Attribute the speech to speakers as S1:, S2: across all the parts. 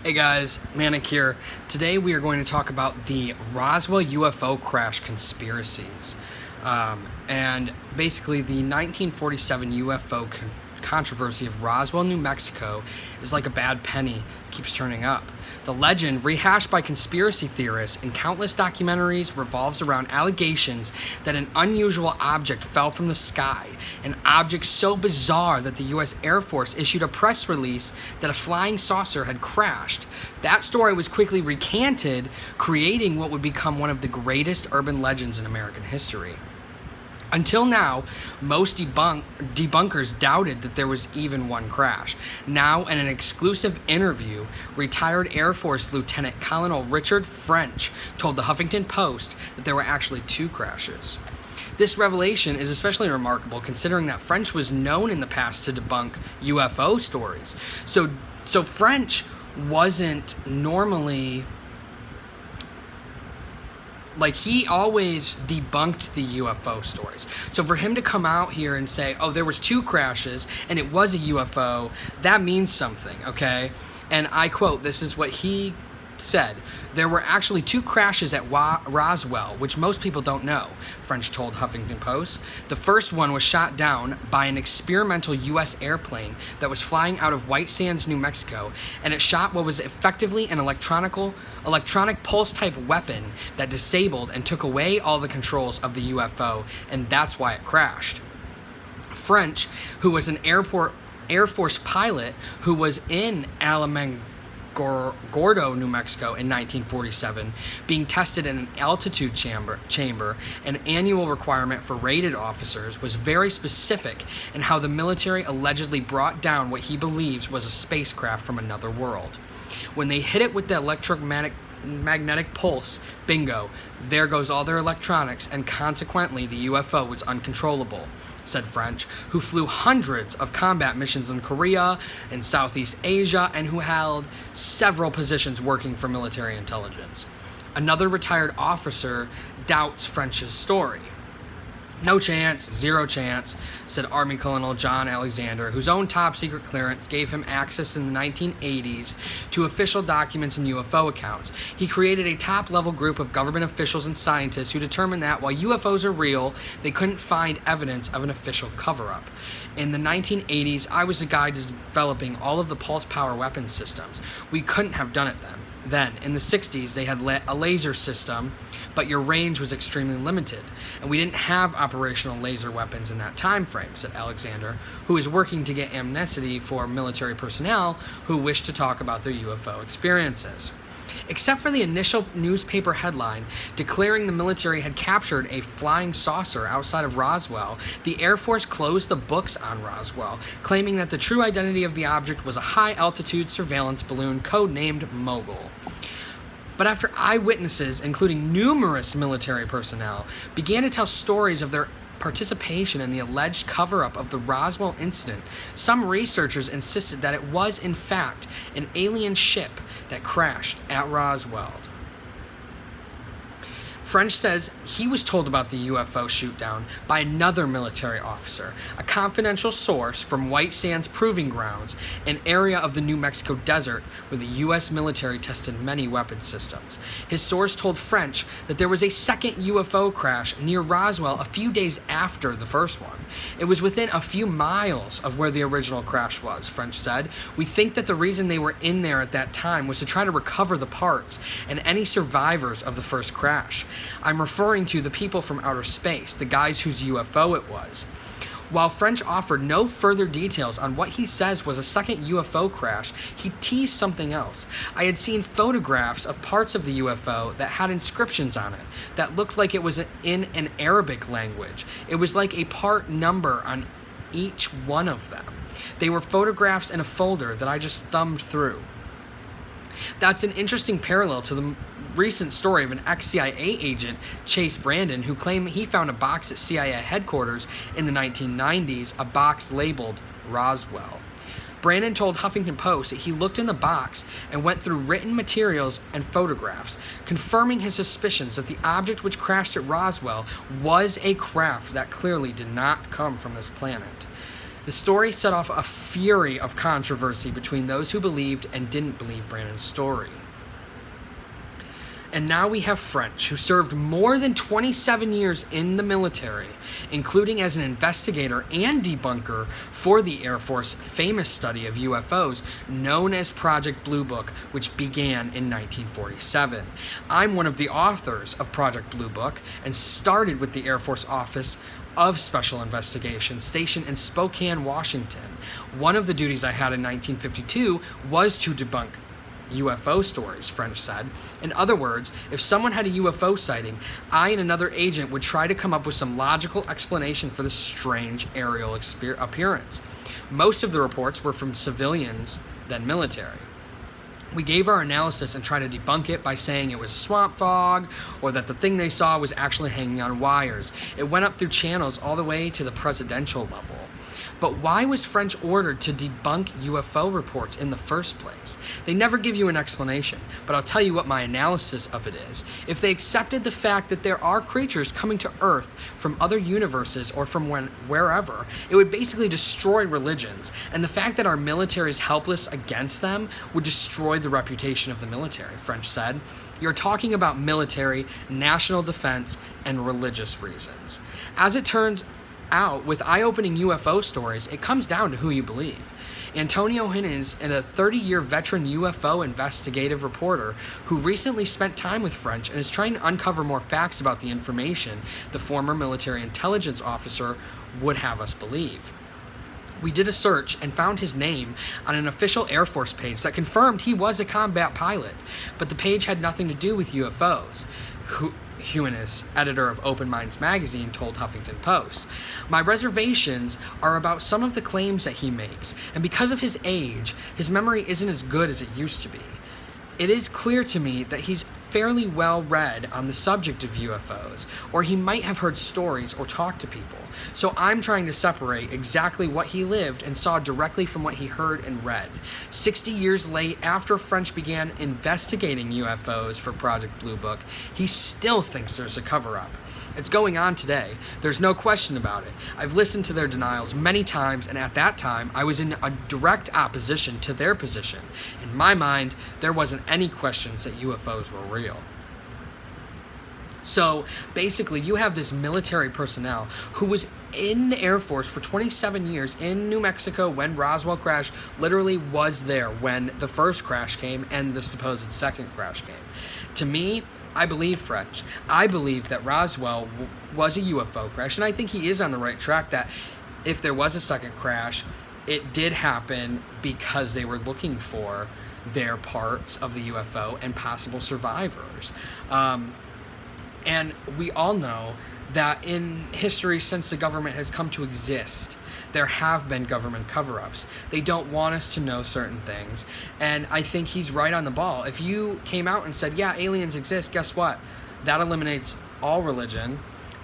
S1: Hey guys, Manic here. Today we are going to talk about the Roswell UFO crash conspiracies. And basically the 1947 UFO controversy of Roswell, New Mexico is like a bad penny, keeps turning up. The legend, rehashed by conspiracy theorists in countless documentaries, revolves around allegations that an unusual object fell from the sky, an object so bizarre that the U.S. Air Force issued a press release that a flying saucer had crashed. That story was quickly recanted, creating what would become one of the greatest urban legends in American history. Until now, most debunkers doubted that there was even one crash. Now, in an exclusive interview, retired Air Force Lieutenant Colonel Richard French told the Huffington Post that there were actually two crashes. This revelation is especially remarkable considering that French was known in the past to debunk UFO stories. So French wasn't normally... he always debunked the UFO stories. So for him to come out here and say, oh, there was two crashes and it was a UFO, that means something, okay? And I quote, this is what he said: "There were actually two crashes at Roswell, which most people don't know," French told Huffington Post. "The first one was shot down by an experimental U.S. airplane that was flying out of White Sands, New Mexico, and it shot what was effectively an electronic pulse-type weapon that disabled and took away all the controls of the UFO, and that's why it crashed." French, who was an Air Force pilot who was in Gordo, New Mexico in 1947, being tested in an altitude chamber, an annual requirement for rated officers, was very specific in how the military allegedly brought down what he believes was a spacecraft from another world. When they hit it with the electromagnetic pulse, bingo, there goes all their electronics, and consequently the UFO was uncontrollable, said French, who flew hundreds of combat missions in Korea and Southeast Asia and who held several positions working for military intelligence. Another retired officer doubts French's story. "No chance, zero chance," said Army Colonel John Alexander, whose own top-secret clearance gave him access in the 1980s to official documents and UFO accounts. He created a top-level group of government officials and scientists who determined that while UFOs are real, they couldn't find evidence of an official cover-up. "In the 1980s, I was the guy developing all of the pulse power weapon systems. We couldn't have done it then. In the 60s, they had a laser system, but your range was extremely limited, and we didn't have operational laser weapons in that time frame," said Alexander, who is working to get amnesty for military personnel who wish to talk about their UFO experiences. Except for the initial newspaper headline declaring the military had captured a flying saucer outside of Roswell, the Air Force closed the books on Roswell, claiming that the true identity of the object was a high-altitude surveillance balloon codenamed Mogul. But after eyewitnesses, including numerous military personnel, began to tell stories of their participation in the alleged cover-up of the Roswell incident, some researchers insisted that it was, in fact, an alien ship that crashed at Roswell. French says he was told about the UFO shootdown by another military officer, a confidential source from White Sands Proving Grounds, an area of the New Mexico desert where the U.S. military tested many weapon systems. His source told French that there was a second UFO crash near Roswell a few days after the first one. "It was within a few miles of where the original crash was," French said. "We think that the reason they were in there at that time was to try to recover the parts and any survivors of the first crash. I'm referring to the people from outer space, the guys whose UFO it was." While French offered no further details on what he says was a second UFO crash, he teased something else. "I had seen photographs of parts of the UFO that had inscriptions on it that looked like it was in an Arabic language. It was like a part number on each one of them. They were photographs in a folder that I just thumbed through." That's an interesting parallel to the recent story of an ex-CIA agent, Chase Brandon, who claimed he found a box at CIA headquarters in the 1990s, a box labeled Roswell. Brandon told Huffington Post that he looked in the box and went through written materials and photographs, confirming his suspicions that the object which crashed at Roswell was a craft that clearly did not come from this planet. The story set off a fury of controversy between those who believed and didn't believe Brandon's story. And now we have French, who served more than 27 years in the military, including as an investigator and debunker for the Air Force famous study of UFOs known as Project Blue Book, which began in 1947. I'm one of the authors of Project Blue Book and started with the Air Force Office of Special Investigations stationed in Spokane, Washington. One of the duties I had in 1952 was to debunk UFO stories, French said. In other words, if someone had a UFO sighting, I and another agent would try to come up with some logical explanation for the strange aerial appearance. Most of the reports were from civilians, then military. We gave our analysis and tried to debunk it by saying it was swamp fog or that the thing they saw was actually hanging on wires. It went up through channels all the way to the presidential level. But why was French ordered to debunk UFO reports in the first place? They never give you an explanation, but I'll tell you what my analysis of it is. If they accepted the fact that there are creatures coming to Earth from other universes or from wherever, it would basically destroy religions. And the fact that our military is helpless against them would destroy the reputation of the military, French said. You're talking about military, national defense, and religious reasons. As it turns out, with eye-opening UFO stories, it comes down to who you believe. Antonio Hines, a 30-year veteran UFO investigative reporter who recently spent time with French and is trying to uncover more facts about the information the former military intelligence officer would have us believe. We did a search and found his name on an official Air Force page that confirmed he was a combat pilot, but the page had nothing to do with UFOs. Huenis, editor of Open Minds magazine, told Huffington Post. My reservations are about some of the claims that he makes, and because of his age, his memory isn't as good as it used to be. It is clear to me that he's fairly well read on the subject of UFOs, or he might have heard stories or talked to people. So I'm trying to separate exactly what he lived and saw directly from what he heard and read. 60 years late, after French began investigating UFOs for Project Blue Book, he still thinks there's a cover-up. It's going on today. There's no question about it. I've listened to their denials many times, and at that time, I was in a direct opposition to their position. In my mind, there wasn't any questions that UFOs were real. So basically, you have this military personnel who was in the Air Force for 27 years in New Mexico when Roswell crashed, literally was there when the first crash came and the supposed second crash came. To me, I believe French. I believe that Roswell was a UFO crash, and I think he is on the right track that if there was a second crash, it did happen because they were looking for their parts of the UFO and possible survivors. And we all know that in history, since the government has come to exist, there have been government cover-ups. They don't want us to know certain things, and I think he's right on the ball. If you came out and said, yeah, aliens exist, guess what? That eliminates all religion.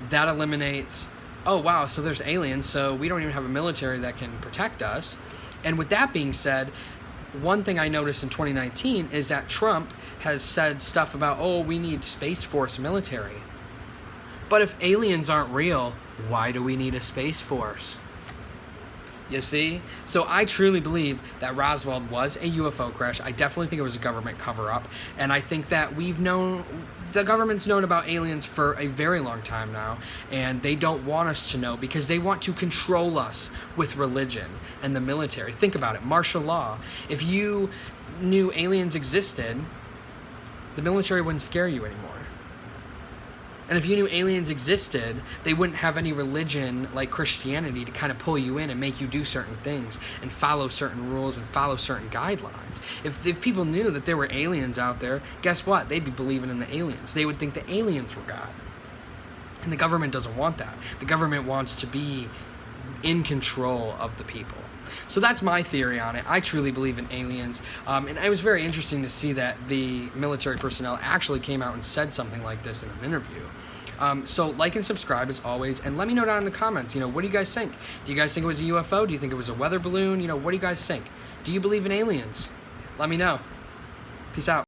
S1: That eliminates, oh, wow, so there's aliens, so we don't even have a military that can protect us. And with that being said, one thing I noticed in 2019 is that Trump has said stuff about, oh, we need Space Force military. But if aliens aren't real, why do we need a Space Force? You see? So I truly believe that Roswell was a UFO crash. I definitely think it was a government cover-up. And I think that the government's known about aliens for a very long time now. And they don't want us to know because they want to control us with religion and the military. Think about it. Martial law. If you knew aliens existed, the military wouldn't scare you anymore. And if you knew aliens existed, they wouldn't have any religion like Christianity to kind of pull you in and make you do certain things and follow certain rules and follow certain guidelines. If people knew that there were aliens out there, guess what? They'd be believing in the aliens. They would think the aliens were God. And the government doesn't want that. The government wants to be in control of the people. So that's my theory on it. I truly believe in aliens. And it was very interesting to see that the military personnel actually came out and said something like this in an interview. So like and subscribe as always, and let me know down in the comments, what do you guys think? Do you guys think it was a UFO? Do you think it was a weather balloon? What do you guys think? Do you believe in aliens? Let me know. Peace out.